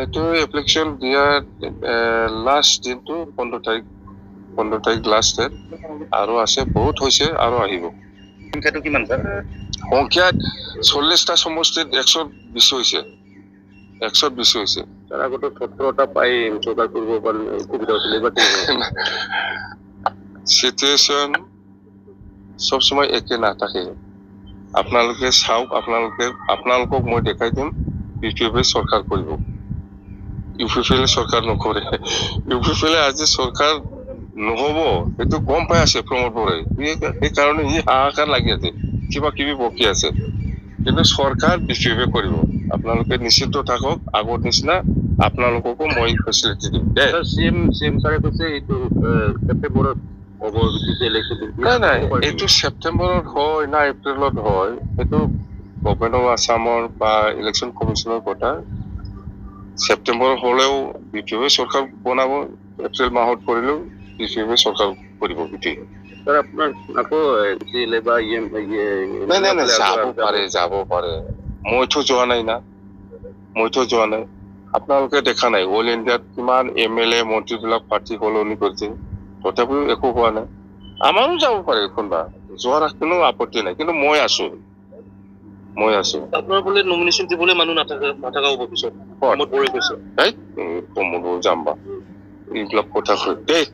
এইটো এপ্লিকেশ্যন দিয়াৰ লাষ্ট দিনটো 15 তাৰিখ লাষ্ট ডেট আৰু আছে বহুত হৈছে আৰু আহিব সংখ্যাটো কিমান ছাৰ সংখ্যা 40টা সমষ্টিত 120 হৈছে 120 হৈছে তাৰ আগতে 17টা পাই চৰকাৰ কৰিব পাৰে সুবিধা হৈছিল এইবাৰ সিচুৱেশ্যন সব সময় একে নাথাকে আপোনালোকে চাওক আপোনালোকক মই দেখাই দিম ইউপিএফে চৰকাৰ কৰিব ইউপিএফে চৰকাৰ নকৰে ইউপিএফে আজি চৰকাৰ নহব সেইটো গম পাই আছে প্ৰমোদ বৰাই সেইকাৰণে হাহাকাৰ লাগি আছে কিবা কিবি বকি আছে কিন্তু চৰকাৰ বিফিএফে কৰিব আপোনালোকে নিশ্চিত থাকক আগৰ নিচিনা আপোনালোককো মই ফেচিলিটি দিম চিএম ছাৰে কৈছে এইটো ছেপ্টেম্বৰত হ'ব ইলেকশ্যন নাই এইটো ছেপ্টেম্বৰত হয় না এপ্ৰিলত হয় সেইটো গভৰ্ণমেণ্ট অফ আছামৰ বা ইলেকশ্যন কমিশ্যনৰ কথা ছেপ্টেম্বৰ হলেও বিফিএফে চৰকাৰ বনাব এপ্ৰিল মাহত কৰিলেও বিফিএফে চৰকাৰ কৰিব বিফিএফে ছাৰ আপোনাৰ আকৌ জিএলএ বা নাই যাব পাৰে মইতো যোৱা নাই না আপোনালোকে দেখা নাই অল ইণ্ডিয়াত কিমান MLA মন্ত্ৰীবিলাক পাৰ্টি সলনি কৰিছে তথাপিও একো হোৱা নাই আমাৰো যাব পাৰে কোনোবা যোৱাৰ কোনো আপত্তি নাই কিন্তু মই আছো আপোনাৰ বোলে নমিনেশ্যন দিবলৈ মানুহ নাথাকা হ'ব পিছত কমত পৰি গৈছে কমত যাম বা এইবিলাক কথা কৈ দেই